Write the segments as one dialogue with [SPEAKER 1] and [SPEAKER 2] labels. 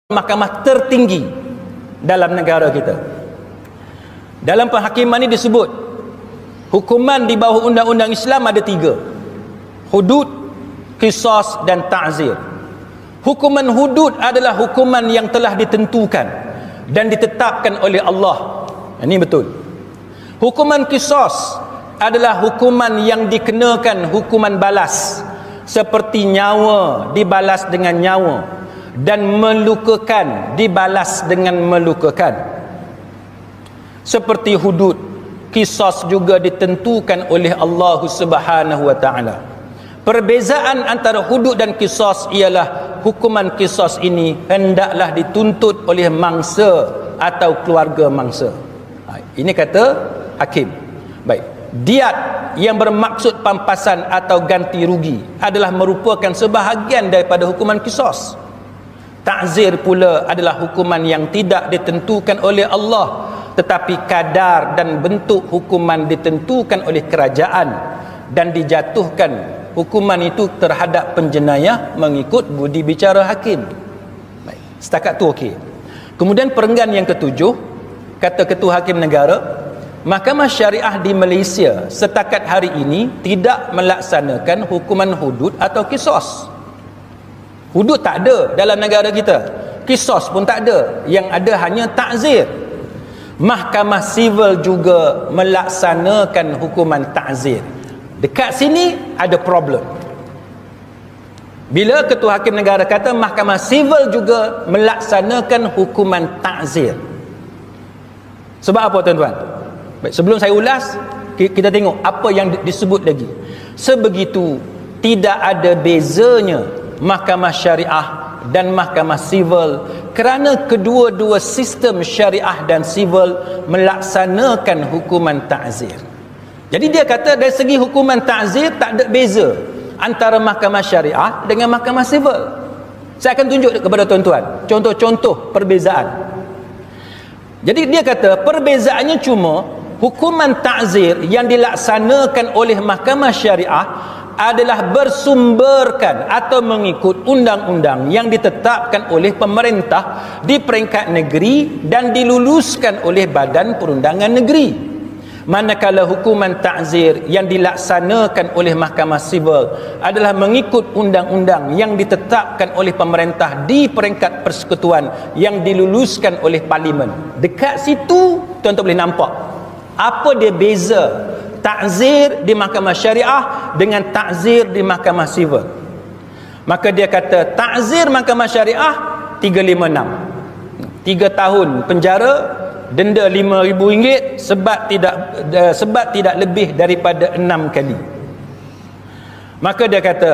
[SPEAKER 1] mahkamah tertinggi dalam negara kita. Dalam penghakiman ini disebut hukuman di bawah undang-undang Islam ada 3: hudud, qisas dan ta'zir. Hukuman hudud adalah hukuman yang telah ditentukan dan ditetapkan oleh Allah. Ini betul. Hukuman qisas adalah hukuman yang dikenakan hukuman balas, seperti nyawa dibalas dengan nyawa dan melukakan dibalas dengan melukakan. Seperti hudud, qisas juga ditentukan oleh Allah Subhanahu wa taala. Perbezaan antara hudud dan qisas ialah hukuman qisas ini hendaklah dituntut oleh mangsa atau keluarga mangsa. Ini kata hakim. Baik. Diat yang bermaksud pampasan atau ganti rugi adalah merupakan sebahagian daripada hukuman qisas. Ta'zir pula adalah hukuman yang tidak ditentukan oleh Allah, tetapi kadar dan bentuk hukuman ditentukan oleh kerajaan dan dijatuhkan hukuman itu terhadap penjenayah mengikut budi bicara hakim. Baik, setakat tu okey. Kemudian perenggan yang ketujuh, kata Ketua Hakim Negara, Mahkamah Syariah di Malaysia setakat hari ini tidak melaksanakan hukuman hudud atau qisas. Hudud tak ada dalam negara kita, qisas pun tak ada, yang ada hanya ta'zir. Mahkamah Sivil juga melaksanakan hukuman ta'zir. Dekat sini ada problem. Bila Ketua Hakim Negara kata Mahkamah Sivil juga melaksanakan hukuman ta'zir, sebab apa tuan-tuan? Baik, sebelum saya ulas, kita tengok apa yang disebut lagi. Sebegitu tidak ada bezanya Mahkamah Syariah dan Mahkamah Sivil, kerana kedua-dua sistem syariah dan sivil melaksanakan hukuman ta'zir. Jadi dia kata dari segi hukuman ta'zir tak ada beza antara Mahkamah Syariah dengan Mahkamah Sivil. Saya akan tunjuk kepada tuan-tuan contoh-contoh perbezaan. Jadi dia kata perbezaannya cuma hukuman ta'zir yang dilaksanakan oleh Mahkamah Syariah adalah bersumberkan atau mengikut undang-undang yang ditetapkan oleh pemerintah di peringkat negeri dan diluluskan oleh Badan Perundangan Negeri. Manakala hukuman ta'zir yang dilaksanakan oleh Mahkamah Sivil adalah mengikut undang-undang yang ditetapkan oleh pemerintah di peringkat persekutuan yang diluluskan oleh Parlimen. Dekat situ tuan-tuan boleh nampak apa dia beza ta'zir di Mahkamah Syariah dengan ta'zir di Mahkamah Sivil. Maka dia kata ta'zir Mahkamah Syariah 356, 3 tahun penjara, denda RM5,000 sebab tidak lebih daripada 6 kali. Maka dia kata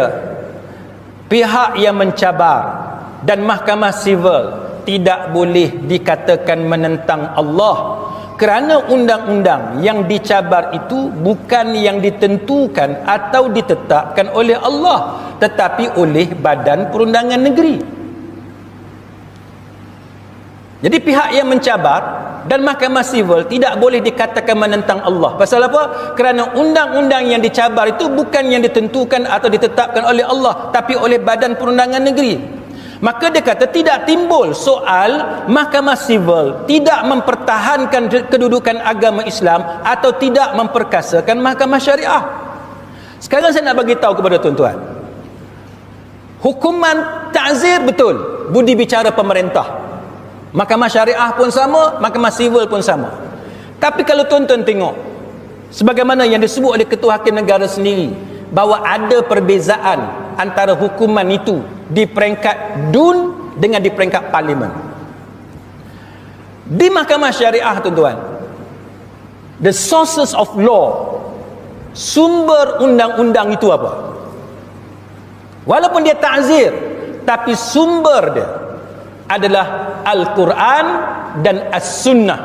[SPEAKER 1] pihak yang mencabar dan Mahkamah Sivil tidak boleh dikatakan menentang Allah, kerana undang-undang yang dicabar itu bukan yang ditentukan atau ditetapkan oleh Allah, tetapi oleh Badan Perundangan Negeri. Jadi pihak yang mencabar dan Mahkamah Sivil tidak boleh dikatakan menentang Allah. Pasal apa? Kerana undang-undang yang dicabar itu bukan yang ditentukan atau ditetapkan oleh Allah, tapi oleh Badan Perundangan Negeri. Maka dia kata tidak timbul soal Mahkamah Sivil tidak mempertahankan kedudukan agama Islam atau tidak memperkasakan Mahkamah Syariah. Sekarang saya nak bagi tahu kepada tuan-tuan, hukuman ta'zir betul budi bicara pemerintah, Mahkamah Syariah pun sama, Mahkamah Sivil pun sama. Tapi kalau tuan-tuan tengok sebagaimana yang disebut oleh Ketua Hakim Negara sendiri, bahawa ada perbezaan antara hukuman itu di peringkat DUN dengan di peringkat Parlimen. Di Mahkamah Syariah tuan-tuan, the sources of law, sumber undang-undang itu apa? Walaupun dia ta'zir, tapi sumber dia adalah Al-Quran dan As-Sunnah,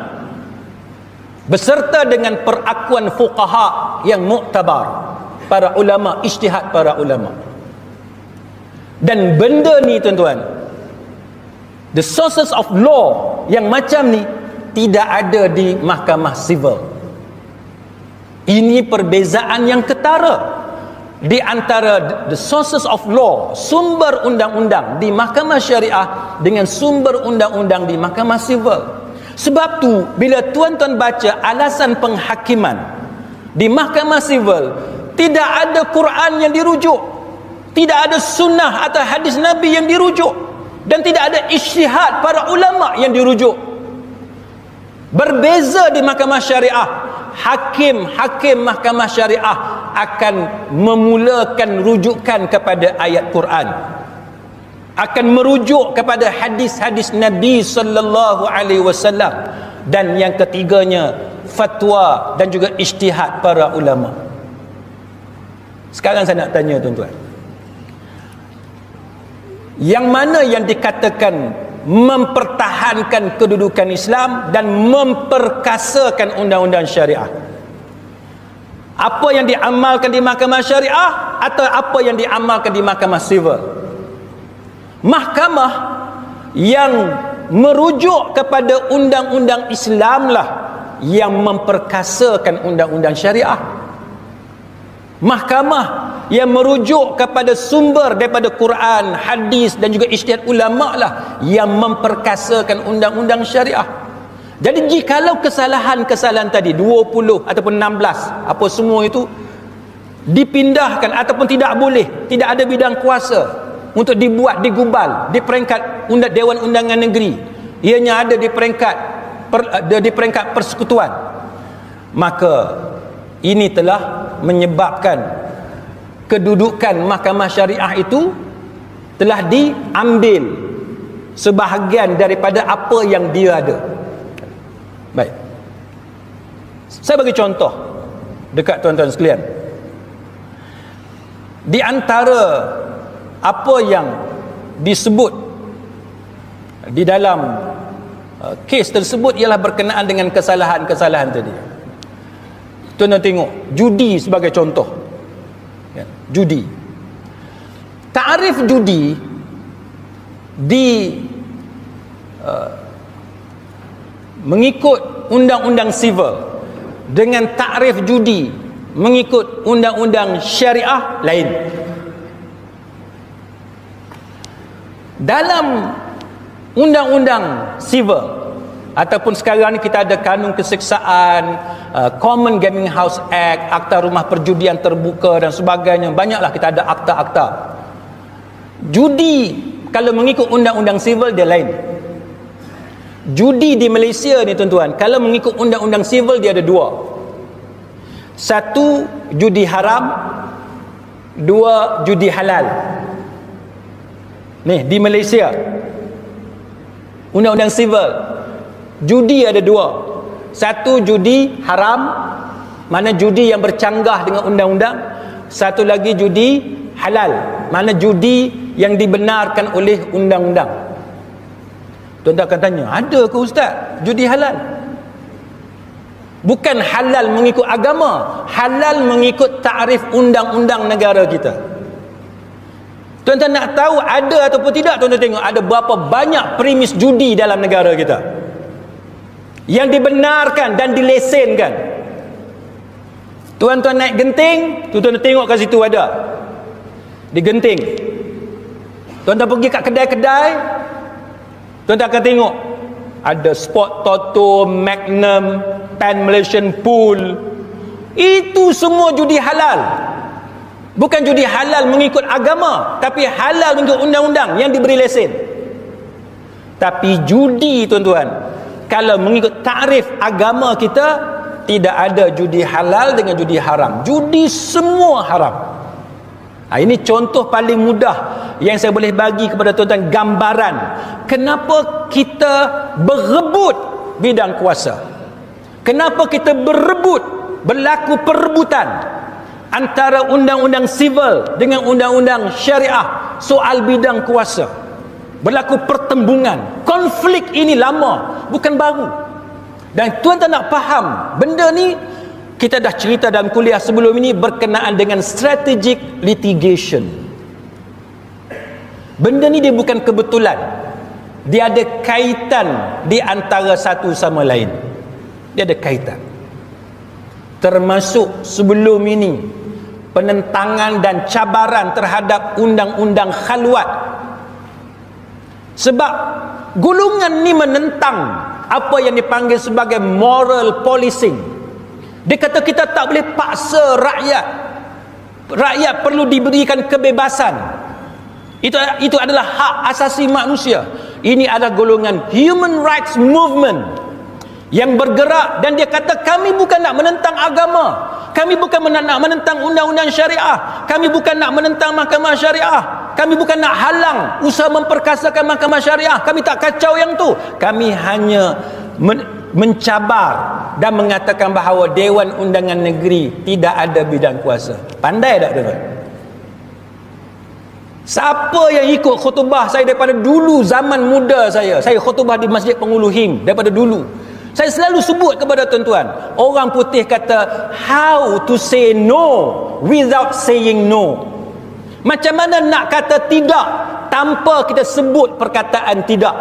[SPEAKER 1] beserta dengan perakuan fuqaha yang muktabar, para ulama, ijtihad para ulama. Dan benda ni tuan-tuan, the sources of law yang macam ni tidak ada di Mahkamah Sivil. Ini perbezaan yang ketara. di antara the sources of law, sumber undang-undang di mahkamah syariah dengan sumber undang-undang di mahkamah sivil. Sebab tu bila tuan-tuan baca alasan penghakiman di mahkamah sivil, tidak ada Quran yang dirujuk, tidak ada sunnah atau hadis Nabi yang dirujuk, dan tidak ada ijtihad para ulama yang dirujuk. Berbeza di mahkamah syariah, hakim mahkamah syariah akan memulakan rujukan kepada ayat Quran, akan merujuk kepada hadis-hadis Nabi sallallahu alaihi wasallam, dan yang ketiganya fatwa dan juga ijtihad para ulama. Sekarang saya nak tanya tuan-tuan, yang mana yang dikatakan mempertahankan kedudukan Islam dan memperkasakan undang-undang syariah? Apa yang diamalkan di mahkamah syariah atau apa yang diamalkan di mahkamah sivil? Mahkamah yang merujuk kepada undang-undang Islam lah yang memperkasakan undang-undang syariah. Mahkamah yang merujuk kepada sumber daripada Quran, hadis dan juga ijtihad ulama lah yang memperkasakan undang-undang syariah. Jadi jikalau kesalahan-kesalahan tadi 20 ataupun 16 apa semua itu dipindahkan ataupun tidak boleh, tidak ada bidang kuasa untuk dibuat, digubal di peringkat Dewan Undangan Negeri, ianya ada di peringkat persekutuan, maka ini telah menyebabkan kedudukan mahkamah syariah itu telah diambil sebahagian daripada apa yang dia ada. Baik, saya bagi contoh dekat tuan-tuan sekalian. Di antara apa yang disebut di dalam kes tersebut ialah berkenaan dengan kesalahan-kesalahan tadi. Tuan-tuan tengok judi sebagai contoh. Judi, takrif judi mengikut undang-undang sivil dengan takrif judi mengikut undang-undang syariah lain. Dalam undang-undang sivil ataupun sekarang ni kita ada kanun keseksaan, Common Gaming House Act, akta rumah perjudian terbuka dan sebagainya, banyaklah kita ada akta-akta. Judi kalau mengikut undang-undang sivil dia lain. Judi di Malaysia ni tuan-tuan, kalau mengikut undang-undang sivil dia ada dua. Satu, judi haram. Dua, judi halal. Ni di Malaysia undang-undang sivil, judi ada dua. Satu, judi haram, mana judi yang bercanggah dengan undang-undang. Satu lagi judi halal, mana judi yang dibenarkan oleh undang-undang. Tuan-tuan akan tanya, ada ke ustaz judi halal? Bukan halal mengikut agama, halal mengikut takrif undang-undang negara kita. Tuan-tuan nak tahu ada ataupun tidak? Tuan-tuan tengok ada berapa banyak premis judi dalam negara kita yang dibenarkan dan dilesenkan. Tuan-tuan naik genting, tuan-tuan tengok kat situ ada di genting. Tuan-tuan pergi kat kedai-kedai, tuan-tuan akan tengok ada Sport Toto, Magnum, Pan Malaysian Pool. Itu semua judi halal. Bukan judi halal mengikut agama, tapi halal mengikut undang-undang yang diberi lesen. Tapi judi tuan-tuan, kalau mengikut takrif agama kita, tidak ada judi halal dengan judi haram. Judi semua haram. Ini contoh paling mudah yang saya boleh bagi kepada tuan-tuan, gambaran kenapa kita berebut bidang kuasa, kenapa kita berebut, berlaku perebutan antara undang-undang sivil dengan undang-undang syariah soal bidang kuasa. Berlaku pertembungan, konflik ini lama, bukan baru. Dan tuan-tuan nak faham benda ni, kita dah cerita dalam kuliah sebelum ini berkenaan dengan strategic litigation. Benda ni dia bukan kebetulan, dia ada kaitan di antara satu sama lain. Dia ada kaitan. Termasuk sebelum ini penentangan dan cabaran terhadap undang-undang khalwat. Sebab golongan ni menentang apa yang dipanggil sebagai moral policing. Dia kata kita tak boleh paksa rakyat. Rakyat perlu diberikan kebebasan. Itu adalah hak asasi manusia. Ini adalah golongan human rights movement yang bergerak, dan dia kata kami bukan nak menentang agama, kami bukan nak menentang undang-undang syariah, kami bukan nak menentang mahkamah syariah, kami bukan nak halang usaha memperkasakan mahkamah syariah, kami tak kacau yang tu. Kami hanya mencabar dan mengatakan bahawa Dewan Undangan Negeri tidak ada bidang kuasa. Pandai tak tuan-tuan? Siapa yang ikut khutbah saya daripada dulu, zaman muda saya khutbah di Masjid Pengulu Him daripada dulu, saya selalu sebut kepada tuan-tuan, orang putih kata how to say no without saying no. Macam mana nak kata tidak tanpa kita sebut perkataan tidak.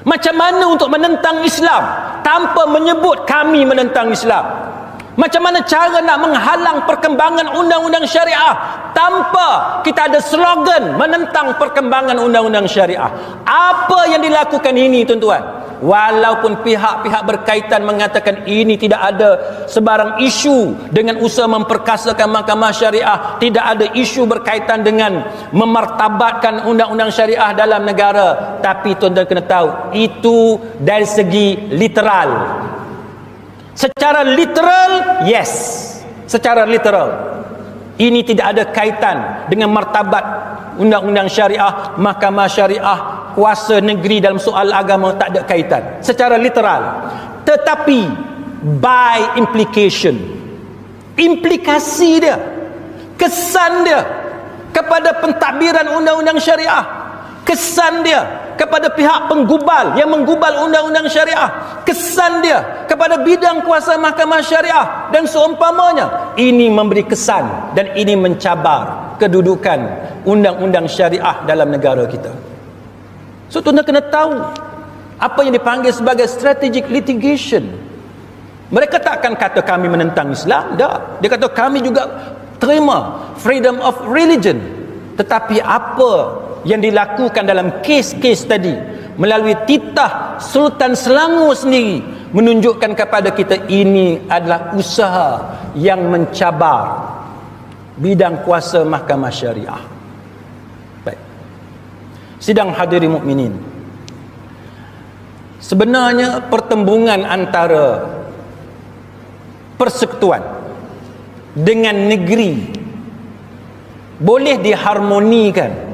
[SPEAKER 1] Macam mana untuk menentang Islam tanpa menyebut kami menentang Islam. Macam mana cara nak menghalang perkembangan undang-undang syariah tanpa kita ada slogan menentang perkembangan undang-undang syariah. Apa yang dilakukan ini tuan-tuan? Walaupun pihak-pihak berkaitan mengatakan ini tidak ada sebarang isu dengan usaha memperkasakan mahkamah syariah, tidak ada isu berkaitan dengan memartabatkan undang-undang syariah dalam negara, tapi tuan-tuan kena tahu itu dari segi literal. Secara literal, yes. Secara literal, ini tidak ada kaitan dengan martabat undang-undang syariah, mahkamah syariah, kuasa negeri dalam soal agama, tak ada kaitan. Secara literal. Tetapi by implication, implikasi dia, kesan dia kepada pentadbiran undang-undang syariah, kesan dia kepada pihak penggubal yang menggubal undang-undang syariah, kesan dia kepada bidang kuasa mahkamah syariah dan seumpamanya, ini memberi kesan dan ini mencabar kedudukan undang-undang syariah dalam negara kita. So tuan-tuan kena tahu apa yang dipanggil sebagai strategic litigation. Mereka tak akan kata kami menentang Islam, tak. Dia kata kami juga terima freedom of religion. Tetapi apa yang dilakukan dalam kes-kes tadi melalui titah Sultan Selangor sendiri menunjukkan kepada kita ini adalah usaha yang mencabar bidang kuasa mahkamah syariah. Baik. Sidang hadirin mukminin, sebenarnya pertembungan antara persekutuan dengan negeri boleh diharmonikan